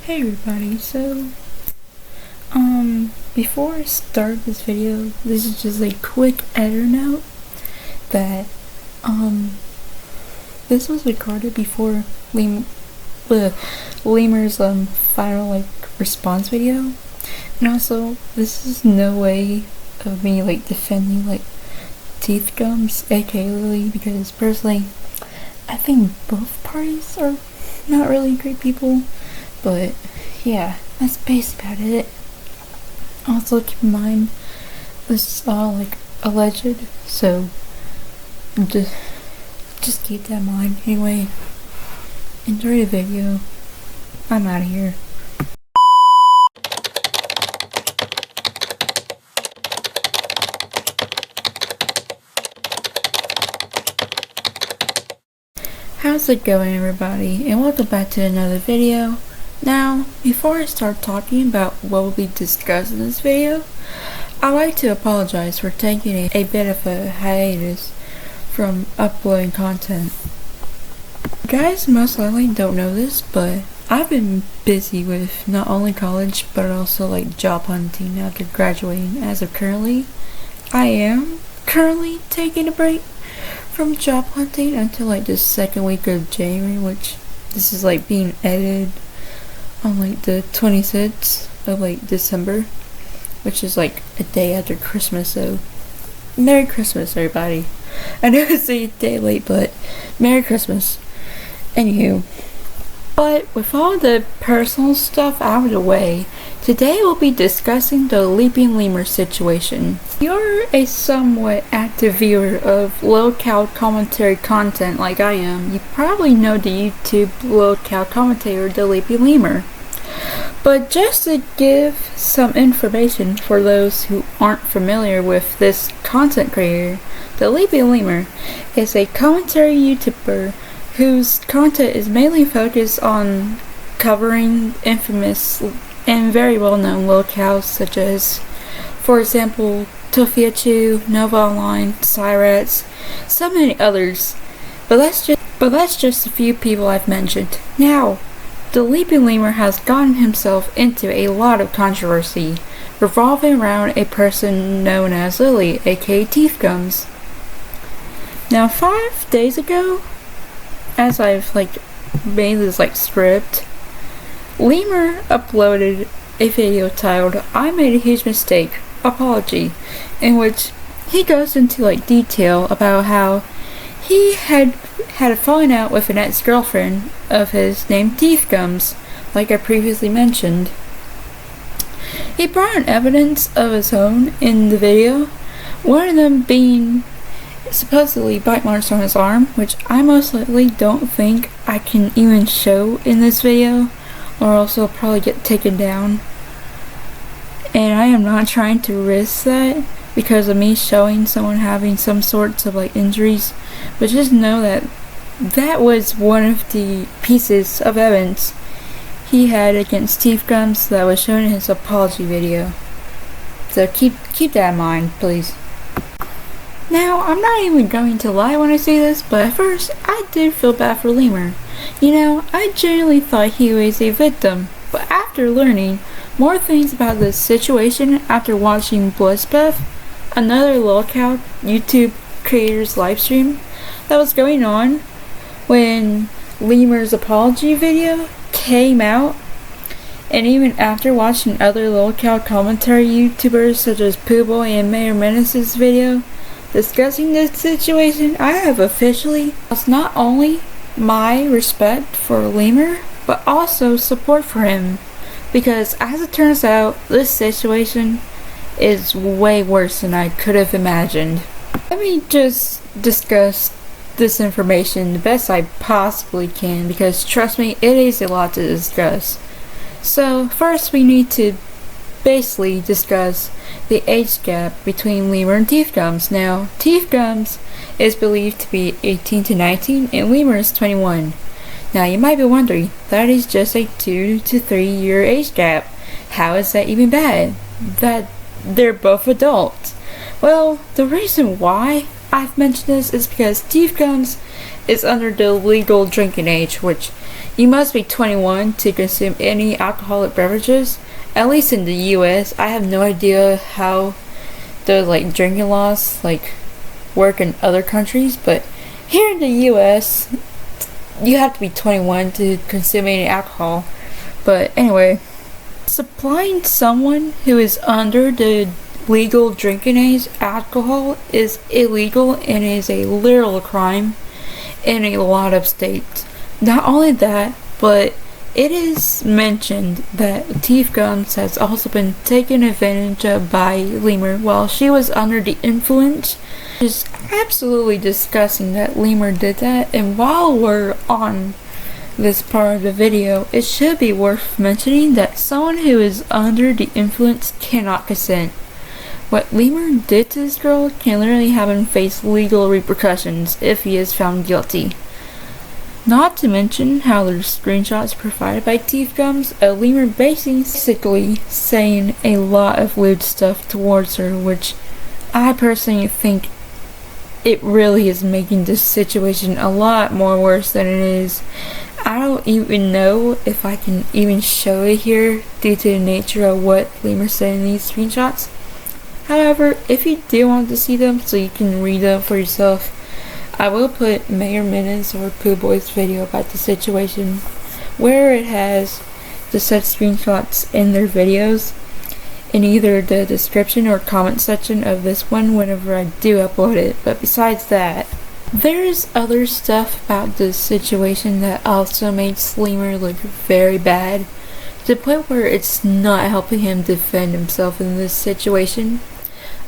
Hey everybody, before I start this video, this is just a quick editor note that, this was recorded before Lemur's, final, response video, and also, this is no way of me, defending, teeth gums, aka Lily, because personally, I think both parties are not really great people. But yeah, that's basically about it. Also keep in mind, this is all alleged, so just keep that in mind. Anyway, enjoy the video. I'm out of here. How's it going, everybody, and welcome back to another video. Now, before I start talking about what will be discussed in this video, I'd like to apologize for taking a bit of a hiatus from uploading content. You guys most likely don't know this, but I've been busy with not only college, but also job hunting after graduating. As of currently, I am currently taking a break from job hunting until the second week of January, which this is being edited on the 26th of December, which is a day after Christmas. So Merry Christmas, everybody. I know it's a day late, but Merry Christmas. Anywho, but with all the personal stuff out of the way, today we'll be discussing the Leaping Lemur situation. If you're a somewhat active viewer of lolcow commentary content like I am, you probably know the YouTube lolcow commentator, the Leaping Lemur. But just to give some information for those who aren't familiar with this content creator, the Leaping Lemur is a commentary YouTuber whose content is mainly focused on covering infamous and very well-known lolcows such as, for example, Tofiachu, Nova Online, Cyrats, so many others. But that's just a few people I've mentioned. Now, the Leaping Lemur has gotten himself into a lot of controversy revolving around a person known as Lily, aka Teeth Gums. Now, 5 days ago, as I've made this script, Lemur uploaded a video titled "I Made a Huge Mistake, Apology," in which he goes into detail about how he had a falling out with an ex-girlfriend of his named Teeth Gums, like I previously mentioned. He brought in evidence of his own in the video, one of them being supposedly bite marks on his arm, which I most likely don't think I can even show in this video, or else it'll probably get taken down. And I am not trying to risk that because of me showing someone having some sorts of injuries, but just know that that was one of the pieces of evidence he had against Teeth Gums that was shown in his apology video. So keep that in mind, please. Now, I'm not even going to lie when I say this, but at first, I did feel bad for Lemur. I genuinely thought he was a victim, but after learning more things about this situation after watching Bloodspeth, another lolcow YouTube creator's livestream that was going on when Lemur's apology video came out, and even after watching other lolcow commentary YouTubers such as Poohboy and Mayor Menace's video discussing this situation, I have officially lost not only my respect for Lemur, but also support for him, because as it turns out, this situation is way worse than I could have imagined. Let me just discuss this information the best I possibly can, because trust me, it is a lot to discuss. So first we need to basically discuss the age gap between Lemur and Teeth Gums. Now, Teeth Gums is believed to be 18 to 19 and Lemur is 21. Now you might be wondering, that is just a 2 to 3 year age gap. How is that even bad? That they're both adults. Well, the reason why I've mentioned this is because Teeth Gums is under the legal drinking age, which you must be 21 to consume any alcoholic beverages. At least in the US. I have no idea how the drinking laws work in other countries, but here in the US you have to be 21 to consume any alcohol. But anyway, supplying someone who is under the legal drinking age alcohol is illegal and is a literal crime in a lot of states. Not only that, but it is mentioned that Teeth Gums has also been taken advantage of by Lemur while she was under the influence. It's absolutely disgusting that Lemur did that, and while we're on this part of the video, it should be worth mentioning that someone who is under the influence cannot consent. What Lemur did to this girl can literally have him face legal repercussions if he is found guilty. Not to mention how there's screenshots provided by Teeth Gums of Lemur basically saying a lot of lewd stuff towards her, which I personally think it really is making this situation a lot more worse than it is. I don't even know if I can even show it here due to the nature of what Lemur said in these screenshots. However, if you do want to see them so you can read them for yourself, I will put Mayor Minutes or Pooh Boy's video about the situation where it has the said screenshots in their videos in either the description or comment section of this one whenever I do upload it. But besides that, there's other stuff about this situation that also makes Lemur look very bad, to the point where it's not helping him defend himself in this situation.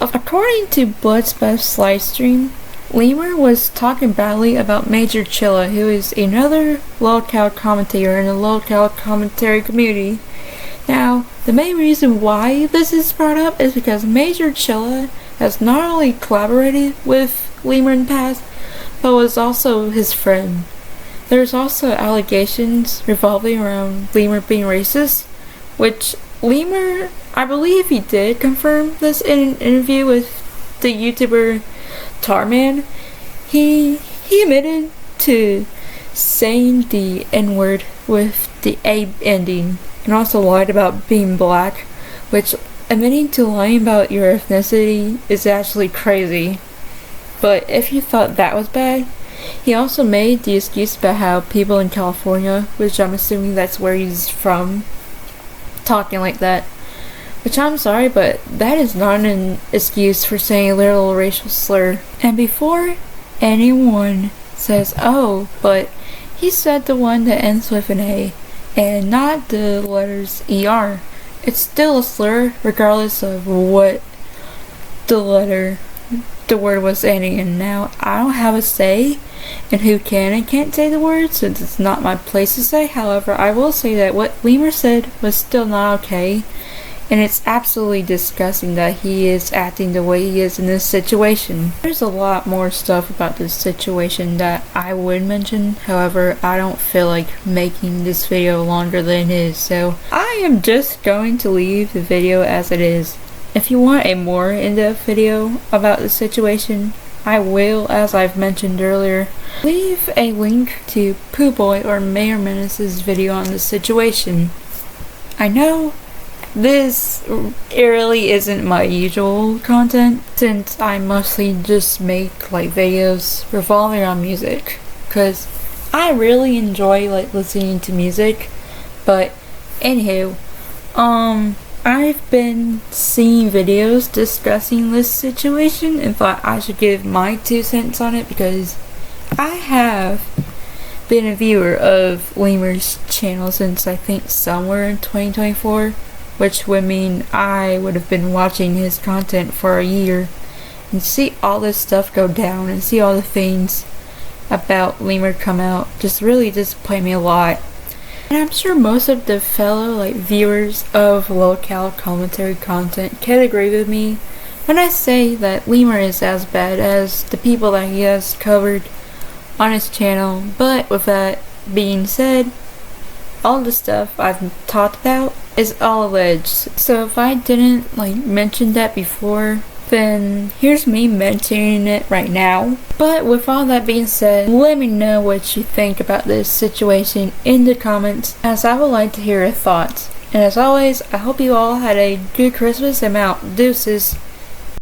According to Bloodspeth's livestream, Lemur was talking badly about Major Chilla, who is another lolcow commentator in the lolcow commentary community. Now, the main reason why this is brought up is because Major Chilla has not only collaborated with Lemur in the past, but was also his friend. There's also allegations revolving around Lemur being racist, which Lemur, I believe he did confirm this in an interview with the YouTuber Tarman. He admitted to saying the N-word with the A ending, and also lied about being black, which admitting to lying about your ethnicity is actually crazy. But if you thought that was bad, he also made the excuse about how people in California, which I'm assuming that's where he's from, talking like that. Which I'm sorry, but that is not an excuse for saying a literal racial slur. And before anyone says, oh, but he said the one that ends with an A and not the letters ER, it's still a slur regardless of what the word was ending in. Now, I don't have a say in who can and can't say the word, since it's not my place to say. However, I will say that what Lemur said was still not okay. And it's absolutely disgusting that he is acting the way he is in this situation. There's a lot more stuff about this situation that I would mention. However, I don't feel like making this video longer than it is. So I am just going to leave the video as it is. If you want a more in-depth video about the situation, I will, as I've mentioned earlier, leave a link to Pooh Boy or Mayor Menace's video on the situation. I know this really isn't my usual content, since I mostly just make videos revolving around music, because I really enjoy listening to music. But anywho, I've been seeing videos discussing this situation and thought I should give my 2 cents on it, because I have been a viewer of Lemur's channel since I think somewhere in 2024. Which would mean I would have been watching his content for a year, and see all this stuff go down and see all the things about Lemur come out just really disappoint me a lot. And I'm sure most of the fellow viewers of lolcow commentary content can agree with me when I say that Lemur is as bad as the people that he has covered on his channel. But with that being said, all the stuff I've talked about is all alleged. So if I didn't mention that before, then here's me mentioning it right now. But with all that being said, let me know what you think about this situation in the comments, as I would like to hear your thoughts. And as always, I hope you all had a good Christmas and out. Deuces.